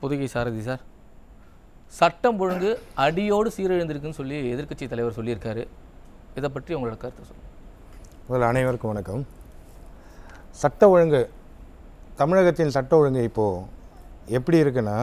புதுகை சாரதி sir, சட்டம் ஒழுங்கு அடியோடு சீரழிந்திருக்குன்னு சொல்லி எதிர்க்கட்சி தலைவர் சொல்லியிருக்காரு. இதை பற்றி உங்களோட கருத்தை சொல்லுங்கள். முதல்ல அனைவருக்கும் வணக்கம். சட்ட ஒழுங்கு, தமிழகத்தின் சட்ட ஒழுங்கு இப்போது எப்படி இருக்குன்னா,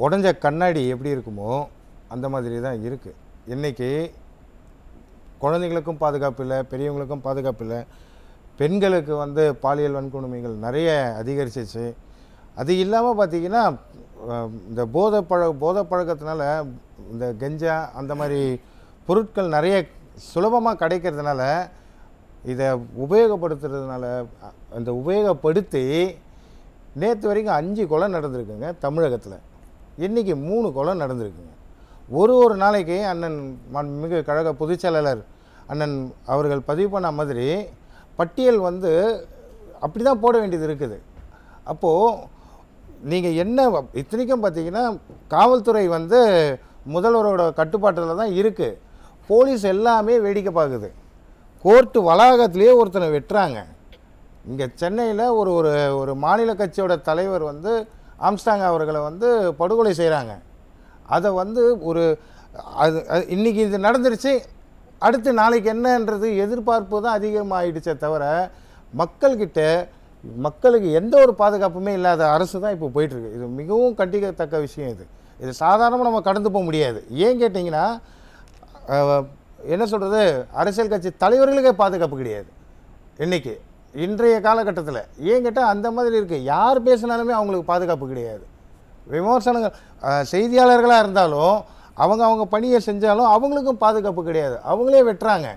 உடஞ்ச கண்ணாடி எப்படி இருக்குமோ அந்த மாதிரி தான் இருக்குது. இன்றைக்கி குழந்தைங்களுக்கும் பாதுகாப்பு இல்லை, பெரியவங்களுக்கும் பாதுகாப்பு இல்லை. பெண்களுக்கு பாலியல் வன்கொடுமைகள் நிறைய அதிகரிச்சிச்சு. அது இல்லாமல் பார்த்திங்கன்னா இந்த போதை பழக்கத்தினால இந்த கெஞ்சா அந்த மாதிரி பொருட்கள் நிறைய சுலபமாக கிடைக்கிறதுனால இதை உபயோகப்படுத்துறதுனால அந்த உபயோகப்படுத்தி நேற்று வரைக்கும் 5 கொலை நடந்திருக்குங்க தமிழகத்தில். இன்றைக்கி 3 கொலை நடந்திருக்குங்க. ஒரு நாளைக்கு அண்ணன் மிகு கழக பொதுச்செயலாளர் அண்ணன் அவர்கள் பதிவு பண்ண மாதிரி பட்டியல் அப்படி தான் போட வேண்டியது இருக்குது. அப்போது நீங்கள் என்ன இத்தனைக்கும் பார்த்தீங்கன்னா காவல்துறை முதல்வரோட கட்டுப்பாட்டில் தான் இருக்குது. போலீஸ் எல்லாமே வேடிக்கை பார்க்குது. கோர்ட்டு வளாகத்திலேயே ஒருத்தனை வெட்டுறாங்க. இங்கே சென்னையில் ஒரு மாநில கட்சியோட தலைவர் ஆம்ஸ்டாங் அவர்களை படுகொலை செய்கிறாங்க. அதை அது இன்றைக்கி இது நடந்துருச்சு, அடுத்து நாளைக்கு என்னன்றது எதிர்பார்ப்பு தான் அதிகமாகிடுச்சே தவிர மக்களுக்கு எந்த ஒரு பாதுகாப்புமே இல்லாத அரசு தான் இப்போ போயிட்டுருக்கு. இது மிகவும் கண்டிக்கத்தக்க விஷயம். இது சாதாரணமாக நம்ம கடந்து போக முடியாது. ஏன் கேட்டிங்கன்னா, என்ன சொல்கிறது, அரசியல் கட்சி தலைவர்களுக்கே பாதுகாப்பு கிடையாது இன்றைய காலகட்டத்தில். ஏன் கேட்டால் அந்த மாதிரி இருக்குது. யார் பேசினாலுமே அவங்களுக்கு பாதுகாப்பு கிடையாது. விமர்சனங்கள் செய்தியாளர்களாக இருந்தாலும் அவங்க பணியை செஞ்சாலும் அவங்களுக்கும் பாதுகாப்பு கிடையாது. அவங்களே வெட்டுறாங்க.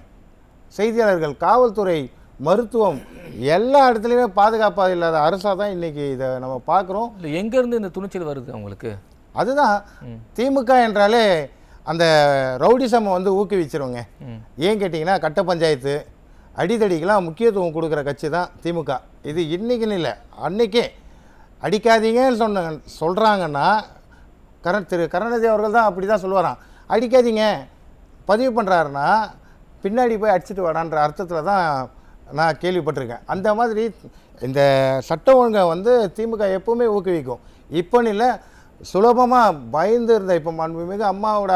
செய்தியாளர்கள், காவல்துறை, மருத்துவம் எல்லா இடத்துலையுமே பாதுகாப்பாக இல்லாத அரசாக தான் இன்றைக்கி இதை நம்ம பார்க்குறோம். இல்லை, எங்கேருந்து இந்த துணிச்சல் வருது அவங்களுக்கு? அதுதான் திமுக என்றாலே அந்த ரவுடிசம் ஊக்குவிச்சிருவோங்க. ஏன் கேட்டிங்கன்னா, கட்ட பஞ்சாயத்து அடிதடிக்கெலாம் முக்கியத்துவம் கொடுக்குற கட்சி தான் திமுக. இது இன்றைக்கின்னு இல்லை, அன்றைக்கே அடிக்காதீங்கன்னு சொல்கிறாங்கன்னா திரு கருணாநிதி அவர்கள் தான் அப்படி தான் சொல்லுவாராம். அடிக்காதீங்க பதிவு பண்ணுறாருன்னா பின்னாடி போய் அடிச்சுட்டு வாடான்ற அர்த்தத்தில் தான் நான் கேள்விப்பட்டிருக்கேன். அந்த மாதிரி இந்த சட்ட ஒழுங்கை திமுக எப்போவுமே ஊக்குவிக்கும். இப்போன்னு இல்லை, சுலபமாக பயந்து இருந்த இப்போ மாண்புமிகு அம்மாவோட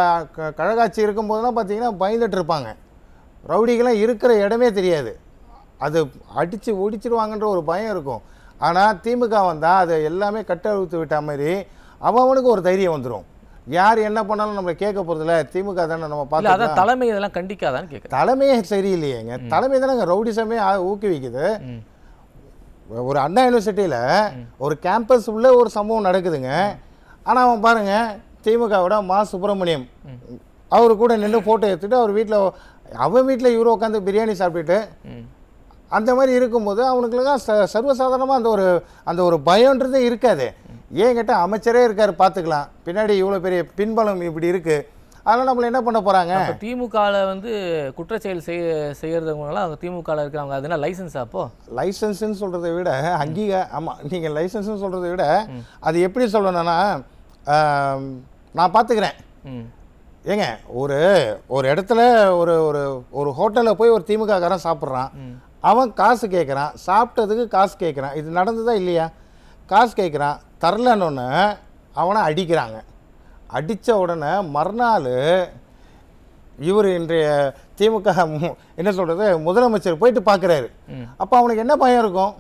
கழகாட்சி இருக்கும்போதெல்லாம் பார்த்திங்கன்னா பயந்துட்டு இருப்பாங்க. ரவுடிகளாம் இருக்கிற இடமே தெரியாது. அது அடித்து ஒடிச்சிருவாங்கன்ற ஒரு பயம் இருக்கும். ஆனால் திமுக வந்தால் அதை எல்லாமே கட்டழுத்து விட்ட மாதிரி அவனுக்கு ஒரு தைரியம் வந்துடும். யார் என்ன பண்ணாலும் நம்ம கேட்க போகிறதில்ல, திமுக தானே நம்ம பார்த்து. அதான் தலைமை இதெல்லாம் கண்டிக்காதான்னு கேட்க. தலைமையே சரியில்லையேங்க. தலைமை தானே ரவுடிசமே ஊக்குவிக்குது. ஒரு அண்ணா யூனிவர்சிட்டியில் ஒரு கேம்பஸ் உள்ள ஒரு சம்பவம் நடக்குதுங்க. ஆனால் அவன் பாருங்கள், திமுகவோட மா சுப்பிரமணியம் அவர் கூட நின்று ஃபோட்டோ எடுத்துகிட்டு அவன் வீட்டில் இவரு உட்காந்து பிரியாணி சாப்பிட்டுட்டு அந்த மாதிரி இருக்கும்போது அவனுக்குலாம் சர்வசாதாரணமாக அந்த ஒரு பயம்ன்றதே இருக்காது. ஏன் கேட்டால் அமைச்சரே இருக்கார், பார்த்துக்கலாம், பின்னாடி இவ்வளோ பெரிய பின்பலம் இப்படி இருக்குது. அதனால் நம்மளை என்ன பண்ண போகிறாங்க? திமுகவில் குற்றச்செயல் செய்கிறவங்களாம் அவங்க திமுகவில் இருக்கிறவங்க, அதனால் லைசன்ஸா? அப்போது லைசன்ஸுன்னு சொல்கிறத விட ஆமாம், நீங்கள் லைசன்ஸுன்னு சொல்கிறத விட அது எப்படி சொல்லணும்னா, நான் பார்த்துக்கிறேன் ஏங்க, ஒரு இடத்துல ஒரு ஹோட்டலில் போய் ஒரு திமுககாரன் சாப்பிட்றான். அவன் காசு கேட்குறான், சாப்பிட்டதுக்கு காசு கேட்குறான். இது நடந்ததா இல்லையா? காசு கேட்குறான், தரலன்னு அவனை அடிக்கிறாங்க. அடித்த உடனே மறுநாள் இவர் இன்றைய திமுக என்ன சொல்கிறது முதலமைச்சர் போயிட்டு பார்க்குறாரு. அப்போ அவனுக்கு என்ன பயம் இருக்கும்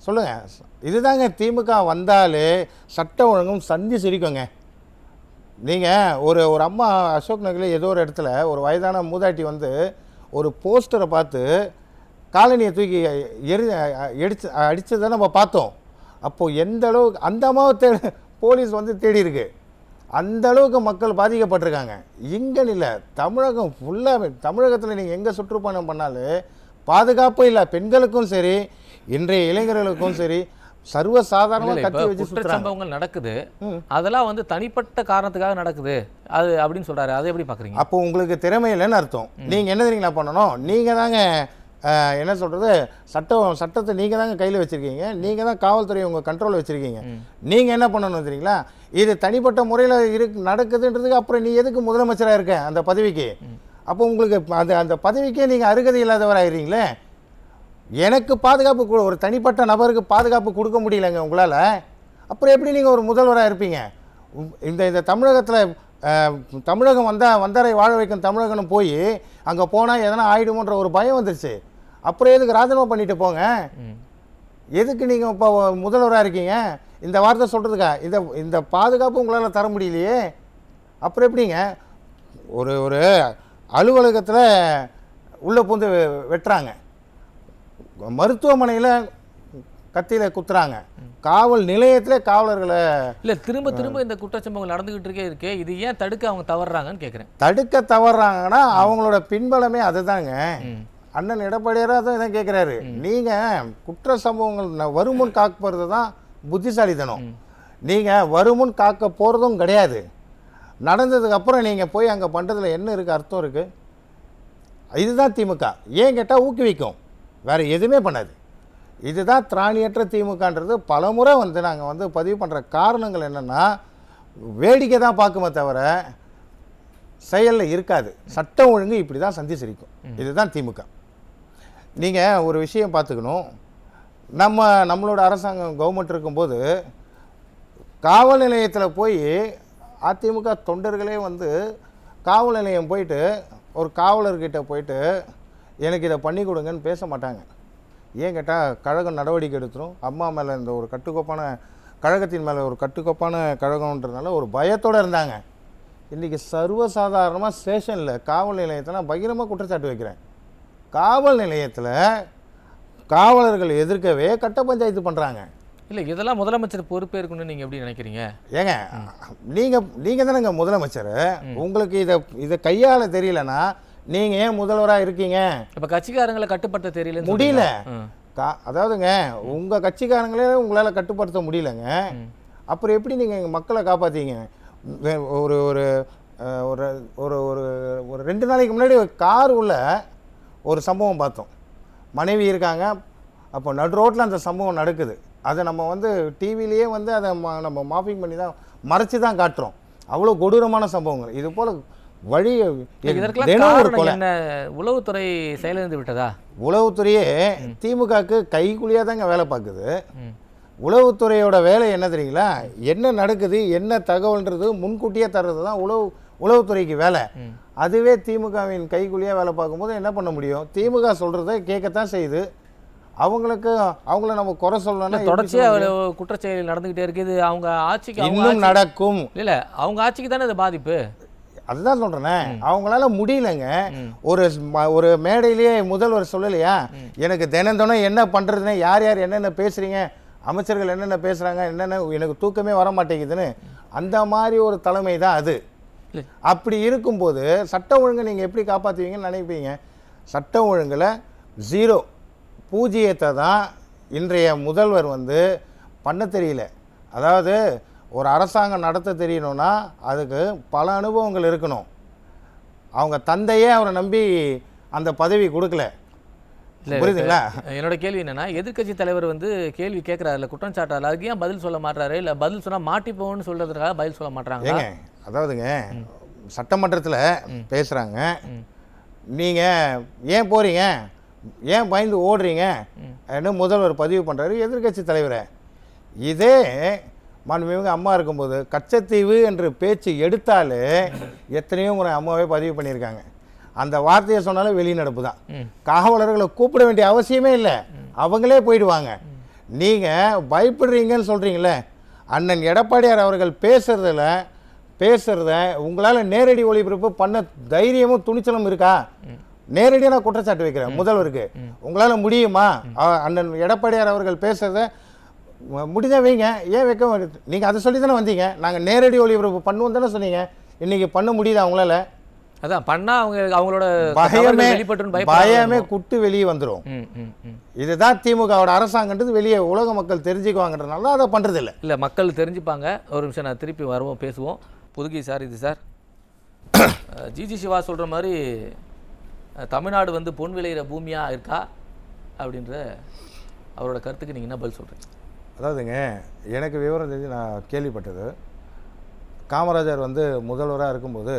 சொல்லுங்கள்? இதுதாங்க திமுக வந்தாலே சட்ட ஒழுங்கும் சந்தி சிரிக்குங்க. நீங்கள் ஒரு அம்மா அசோக் நகரில் ஏதோ ஒரு இடத்துல ஒரு வயதான மூதாட்டி ஒரு போஸ்டரை பார்த்து காலனியை தூக்கி அடித்ததை நம்ம பார்த்தோம். அப்போது எந்த அளவுக்கு அந்த அம்மாவை போலீஸ் தேடி இருக்கு, அந்த அளவுக்கு மக்கள் பாதிக்கப்பட்டிருக்காங்க. இங்கன்னு இல்லை, தமிழகம் ஃபுல்லாக. தமிழகத்தில் நீங்கள் எங்கே சுற்றுப்பயணம் பண்ணாலும் பாதுகாப்பு இல்லை. பெண்களுக்கும் சரி, இன்றைய இளைஞர்களுக்கும் சரி, சர்வசாதாரணமாக கத்தி வச்சு சம்பவங்கள் நடக்குது. அதெல்லாம் தனிப்பட்ட காரணத்துக்காக நடக்குது அது அப்படின்னு சொல்கிறாரு. அதை எப்படி பார்க்குறீங்க? அப்போ உங்களுக்கு திறமை இல்லைன்னு அர்த்தம். நீங்கள் என்ன தெரியுங்களா பண்ணணும்? நீங்கள் தாங்க என்ன சொல்கிறது, சட்டத்தை நீங்கள் தாங்க கையில் வச்சுருக்கீங்க. நீங்கள் தான் காவல்துறை உங்கள் கண்ட்ரோலில் வச்சுருக்கீங்க. நீங்கள் என்ன பண்ணணும் தெரியுங்களா? இது தனிப்பட்ட முறையில் நடக்குதுன்றதுக்கு அப்புறம் நீ எதுக்கு முதலமைச்சராக இருக்க அந்த பதவிக்கு? அப்போ உங்களுக்கு அந்த பதவிக்கே நீங்கள் அருகதை இல்லாதவராகிறீங்களே. எனக்கு பாதுகாப்பு ஒரு தனிப்பட்ட நபருக்கு பாதுகாப்பு கொடுக்க முடியலங்க உங்களால். அப்புறம் எப்படி நீங்கள் ஒரு முதல்வராக இருப்பீங்க? இந்த தமிழகத்தில் தமிழகம் வந்தாரை வாழ வைக்கும் தமிழகம்னு போய் அங்கே போனால் எதனா ஆயிடுமோன்ற ஒரு பயம் வந்துருச்சு. அப்புறம் எதுக்கு ராஜினாமா பண்ணிட்டு போங்க? எதுக்கு நீங்கள் இப்போ முதல்வராக இருக்கீங்க? இந்த வார்த்தை சொல்கிறதுக்கா? இந்த பாதுகாப்பு உங்களால் தர முடியலையே, அப்புறம் எப்படிங்க? ஒரு அலுவலகத்தில் உள்ளே பூந்து வெட்டுறாங்க, மருத்துவமனையில் கத்தியில் குத்துறாங்க, காவல் நிலையத்தில் காவலர்களை இல்லை திரும்ப திரும்ப இந்த குற்றச்சம்பவங்கள் நடந்துக்கிட்டு இருக்கே, இது ஏன் தடுக்க அவங்க தவறுறாங்கன்னு கேட்குறேன். தடுக்க தவறுறாங்கன்னா அவங்களோட பின்பலமே அதுதாங்க. அண்ணன் எடப்பாடியாராக தான் இதான் கேட்குறாரு. நீங்கள் குற்ற சம்பவங்கள் வருமுன் காப்பது தான் புத்திசாலித்தனம். நீங்கள் வருமுன் காக்க போகிறதும் கிடையாது. நடந்ததுக்கப்புறம் நீங்கள் போய் அங்கே பண்ணுறதுல என்ன இருக்குது, அர்த்தம் இருக்குது? இதுதான் திமுக. ஏன் கேட்டால் ஊக்குவிக்கும், வேறு எதுவுமே பண்ணாது. இதுதான் திராணியற்ற திமுகன்றது பலமுறை நாங்கள் பதிவு பண்ணுற காரணங்கள் என்னென்னா, வேடிக்கை தான் பார்க்குமே தவிர செயலில் இருக்காது. சட்டம் ஒழுங்கு இப்படி தான் சந்தி சிரிக்கும். இதுதான் திமுக. நீங்கள் ஒரு விஷயம் பார்த்துக்கணும். நம்மளோட அரசாங்கம் கவர்மெண்ட் இருக்கும்போது காவல் நிலையத்தில் போய் அதிமுக தொண்டர்களே காவல் நிலையம் போயிட்டு ஒரு காவலர்கிட்ட போயிட்டு எனக்கு இதை பண்ணி கொடுங்கன்னு பேச மாட்டாங்க. ஏன் கேட்டால் கழகம் நடவடிக்கை எடுத்துரும், அம்மா மேலே இந்த ஒரு கட்டுக்கோப்பான கழகத்தின் மேலே ஒரு கட்டுக்கோப்பான கழகம்ன்றதுனால ஒரு பயத்தோடு இருந்தாங்க. இன்றைக்கி சர்வசாதாரணமாக ஸ்டேஷனில் காவல் நிலையத்தில் நான் பகிரமாக குற்றச்சாட்டு வைக்கிறேன். காவல் நிலையத்தில் காவலர்கள் எதிர்க்கவே கட்ட பஞ்சாயத்து பண்ணுறாங்க. இல்லை இதெல்லாம் முதலமைச்சர் பொறுப்பேற்கணும்னு நீங்கள் எப்படி நினைக்கிறீங்க? ஏங்க நீங்கள் தானேங்க முதலமைச்சர். உங்களுக்கு இதை கையாள தெரியலன்னா நீங்கள் ஏன் முதல்வராக இருக்கீங்க? இப்போ கட்சிக்காரங்களை கட்டுப்படுத்த தெரியல முடியல. அதாவதுங்க உங்கள் கட்சிக்காரங்களே உங்களால் கட்டுப்படுத்த முடியலங்க. அப்புறம் எப்படி நீங்கள் மக்களை காப்பாற்றீங்க? ஒரு ஒரு ஒரு ஒரு ஒரு 2 நாளைக்கு முன்னாடி ஒரு கார் உள்ள ஒரு சம்பவம் பார்த்தோம். மனைவி இருக்காங்க, அப்போ நடு ரோட்டில் அந்த சம்பவம் நடக்குது. அதை நம்ம டிவிலேயே அதை நம்ம மாஃபிங் பண்ணி தான் மறைச்சி தான் காட்டுறோம். அவ்வளோ கொடூரமான சம்பவங்கள். இது போல் வழி உளவுத்துறை செயலிழந்து விட்டதா? உளவுத்துறையே திமுகவுக்கு கைக்குழியாக தாங்க வேலை பார்க்குது. உளவுத்துறையோட வேலை என்ன தெரியுங்களா? என்ன நடக்குது, என்ன தகவல்ன்றது முன்கூட்டியே தர்றது தான் உளவுத்துறைக்கு வேலை. அதுவே திமுகவின் கைக்குழியாக வேலை பார்க்கும்போது என்ன பண்ண முடியும்? திமுக சொல்கிறத கேட்கத்தான் செய்யுது. அவங்கள நம்ம குறை சொல்லணும்னா தொடர்ச்சியாக குற்றச்செயல் நடந்துகிட்டே இருக்குது. அவங்க ஆட்சிக்கு இன்னும் நடக்கும். இல்லை அவங்க ஆட்சிக்கு தானே அது பாதிப்பு. அதுதான் சொல்கிறேனே, அவங்களால முடியலங்க. ஒரு மேடையிலேயே முதல்வர் சொல்லலையா, எனக்கு தினம் என்ன பண்ணுறதுன்னு, யார் யார் என்னென்ன பேசுகிறீங்க, அமைச்சர்கள் என்னென்ன பேசுகிறாங்க, என்னென்ன எனக்கு தூக்கமே வர மாட்டேங்குதுன்னு. அந்த மாதிரி ஒரு தலைமை தான் அது. அப்படி இருக்கும்போது சட்ட ஒழுங்கை நீங்கள் எப்படி காப்பாற்றுவீங்கன்னு நினைப்பீங்க? சட்ட ஒழுங்கில் 0 பூஜ்ஜியத்தை தான் இன்றைய முதல்வர் பண்ண தெரியல. அதாவது ஒரு அரசாங்கம் நடத்த தெரியணும்னா அதுக்கு பல அனுபவங்கள் இருக்கணும். அவங்க தந்தையே அவரை நம்பி அந்த பதவி கொடுக்கல. புரியுதுங்களா? என்னோட கேள்வி என்னன்னா, எதிர்க்கட்சி தலைவர் கேள்வி கேட்குறாரு, இல்லை குற்றம் சாட்டுறாரு, அதுக்கு ஏன் பதில் சொல்ல மாட்டாரு? இல்லை பதில் சொன்னால் மாட்டிப்போன்னு சொல்கிறதுக்காக பதில் சொல்ல மாட்டாங்க? ஏங்க அதாவதுங்க சட்டமன்றத்தில் பேசுகிறாங்க, நீங்கள் ஏன் போகிறீங்க, ஏன் பயந்து ஓடுறீங்க என்ன முதல்வர் பதிவு பண்ணுறாரு எதிர்க்கட்சி தலைவரை. இதே மாண்புமிகு அம்மா இருக்கும்போது கச்சத்தீவு என்று பேச்சு எடுத்தாலே எத்தனையோ முறை அம்மாவே பதிவு பண்ணியிருக்காங்க. அந்த வார்த்தையை சொன்னாலும் வெளிநடப்பு தான். காவலர்களை கூப்பிட வேண்டிய அவசியமே இல்லை, அவங்களே போயிடுவாங்க. நீங்கள் பயப்படுறீங்கன்னு சொல்கிறீங்களே, அண்ணன் எடப்பாடியார் அவர்கள் பேசுகிறத உங்களால் நேரடி ஒளிபரப்பு பண்ண தைரியமும் துணிச்சலும் இருக்கா? நேரடியாக நான் குற்றச்சாட்டு வைக்கிறேன் முதல்வருக்கு. உங்களால் முடியுமா? அண்ணன் எடப்பாடியார் அவர்கள் பேசுகிறத முடிஞ்சா வைங்க, ஏன் வைக்க மாட்டேது? நீங்கள் அதை சொல்லி தானே வந்தீங்க, நாங்கள் நேரடி ஒளிபரப்பு பண்ணுவோம் தானே சொன்னீங்க. இன்றைக்கி பண்ண முடியுதா அவங்களால? அதான் பண்ணால் அவங்களோட பயமே குட்டு வெளியே வந்துடும். இதுதான் திமுகவோட அரசாங்கன்றது வெளியே உலக மக்கள் தெரிஞ்சுக்குவாங்கன்றதுனால அதை பண்ணுறதில்ல. இல்லை மக்கள் தெரிஞ்சுப்பாங்க. ஒரு நிமிஷம் நான் திருப்பி வருவோம், பேசுவோம். புதுகை சார், இது சார் ஜிஜி சிவா சொல்கிற மாதிரி தமிழ்நாடு பொன் விளையிற பூமியாக இருக்கா அப்படின்ற அவரோட கருத்துக்கு நீங்கள் என்ன பதில் சொல்கிறீங்க? அதாவதுங்க எனக்கு விவரம் தெரிஞ்சு நான் கேள்விப்பட்டது, காமராஜர் முதல்வராக இருக்கும்போது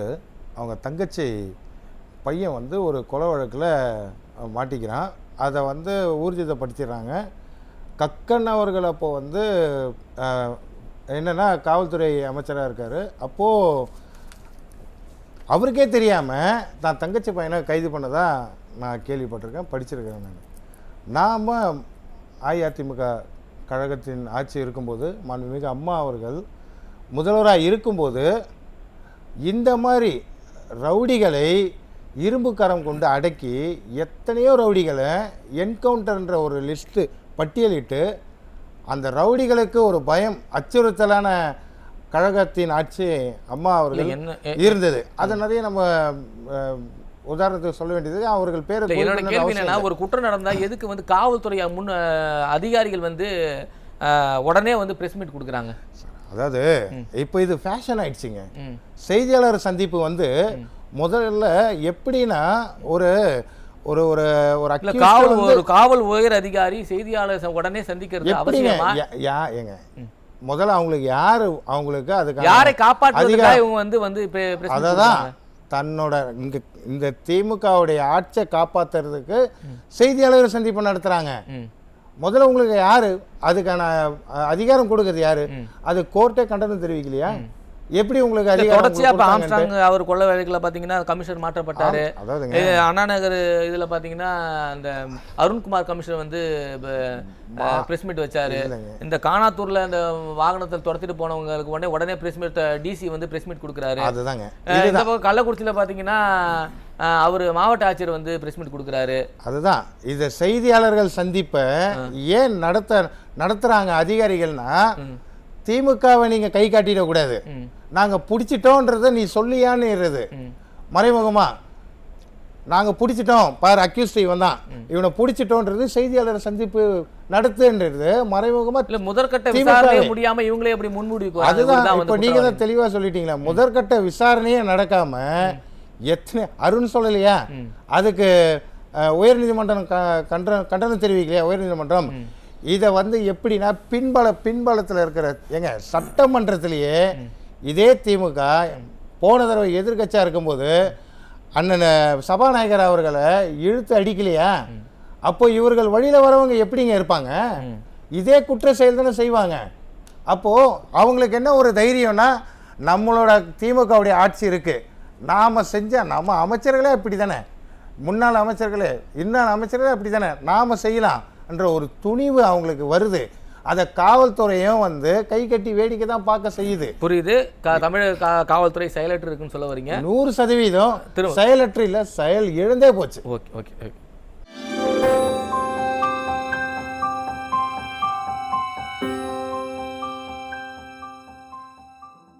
அவங்க தங்கச்சி பையன் ஒரு கொலை வழக்கில் மாட்டிக்கிறான். அதை ஊர்ஜிதப்படுத்திடுறாங்க. கக்கன் அவர்கள் அப்போ என்னன்னா காவல்துறை அமைச்சராக இருக்கார். அப்போது அவருக்கே தெரியாமல் தான் தங்கச்சி பையனை கைது பண்ணதா நான் கேள்விப்பட்டிருக்கேன், படிச்சிருக்கிறேன். நாம் அஇஅதிமுக கழகத்தின் ஆட்சி இருக்கும்போது மாண்புமிகு அம்மா அவர்கள் முதல்வராக இருக்கும்போது இந்த மாதிரி ரவுடிகளை இரும்பு கரம் கொண்டு அடக்கி எத்தனையோ ரவுடிகளை என்கவுண்டர்ன்ற ஒரு லிஸ்ட்டு பட்டியலிட்டு அந்த ரவுடிகளுக்கு ஒரு பயம் அச்சுறுத்தலான கழகத்தின் ஆட்சி அம்மா அவர்கள் இருந்தது. அதை நிறைய நம்ம உதாரணத்துக்கு சொல்ல வேண்டியது. அவர்கள் பேர் என்னோட கேள்வி என்னன்னா, ஒரு குற்றம் நடந்தா எதுக்கு வந்து காவல்துறை முன் அதிகாரிகள் வந்து உடனே வந்து பிரஸ் மீட் கொடுக்குறாங்க? அதாவது இப்போ இது ஃபேஷன் ஆயிடுச்சுங்க. செய்தியாளர் சந்திப்பு வந்து முதல்ல எப்படின்னா ஒரு ஒரு ஒரு ஒரு காவல் உயர் அதிகாரி செய்தியாளர் உடனே சந்திக்கிறது அவசியமா? ஏங்க முதல்ல அவங்களுக்கு யாரு அவங்களுக்கு அதுக்கு யாரை காப்பாற்றுறதுக்காக இவங்க வந்து வந்து அததான் தன்னோட இந்த திமுகவுடைய ஆட்சியை காப்பாத்துறதுக்கு செய்தியாளர் சந்திப்பு நடத்துறாங்க. முதல்ல உங்களுக்கு யாரு அதுக்கான அதிகாரம் கொடுக்கறது யாரு? அது கோர்ட்டே கண்டனம் தெரிவிக்கலையா? எப்படி உங்களுக்கு அதிகாரம்? அவர் கொள்ள வழக்குல பாத்தீங்கன்னா கமிஷனர் மாற்றப்பட்டாரு. அண்ணா நகர் இதுல பாத்தீங்கன்னா அந்த அருண்குமார் கமிஷனர் வந்து பிரஸ் மீட் வச்சாரு. இந்த காணாத்தூர்ல இந்த வாகனத்தை துரத்திட்டு போனவங்களுக்கு உடனே பிரஸ் மீட் டிசி வந்து பிரஸ் மீட் கொடுக்குறாரு. அதுதாங்க. இந்த பக்கம் கள்ளக்குறிச்சியில பாத்தீங்கன்னா அவர் மாவட்ட ஆட்சியர் வந்து பிரஸ் மீட் கொடுக்குறாரு. அதுதான் இந்த செய்தியாளர்கள் சந்திப்பை ஏன் நடத்துறாங்க அதிகாரிகள்னா, திமுகவை நீங்க கை காட்டிடக்கூடாது, நாங்க பிடிச்சிட்டோன்றத நீ சொல்லியான்னு மறைமுகமா நாங்க பிடிச்சிட்டோம் பாரு, அக்யூஸ்ட் இவன் தான், இவனை பிடிச்சிட்டோன்றது செய்தியாளர் சந்திப்பு நடத்துன்றது மறைமுகமா. இல்ல முதற்கட்ட விசாரணை முடியாம இவங்களே எப்படி முன்மூடிக்கு? அதுதான் இப்ப நீங்க தான் தெளிவா சொல்லிட்டீங்களா. முதற்கட்ட விசாரணையே நடக்காம எத்தனை அருண் சொல்லலையா, அதுக்கு உயர்நீதிமன்றம் கண்டனம் தெரிவிக்கலையா உயர்நீதிமன்றம்? இதை வந்து எப்படின்னா பின்பலத்தில் இருக்கிற எங்க சட்டமன்றத்திலேயே இதே திமுக போன தடவை எதிர்கட்சியாக இருக்கும்போது அண்ணன் சபாநாயகர் அவர்களை இழுத்து அடிக்கலையா? அப்போ இவர்கள் வழியில் வரவங்க எப்படிங்க இருப்பாங்க? இதே குற்ற செயல் தானே செய்வாங்க. அப்போது அவங்களுக்கு என்ன ஒரு தைரியம்னா, நம்மளோட திமுகவுடைய ஆட்சி இருக்குது, நாம் செஞ்சால் நம்ம அமைச்சர்களே அப்படி தானே, முன்னாள் அமைச்சர்களே இன்னாள் அமைச்சர்களே அப்படி தானே, நாம் செய்யலாம் என்ற ஒரு துணிவு அவங்களுக்கு வருது. அதை காவல்துறையும் வந்து கை கட்டி வேடிக்கை தான் பார்க்க செய்யுது. புரியுது. தமிழக காவல்துறை செயலற்று இருக்குன்னு சொல்ல வரீங்க? 100% செயலற்று இல்லை, செயல் இழந்தே போச்சு. Okay okay okay.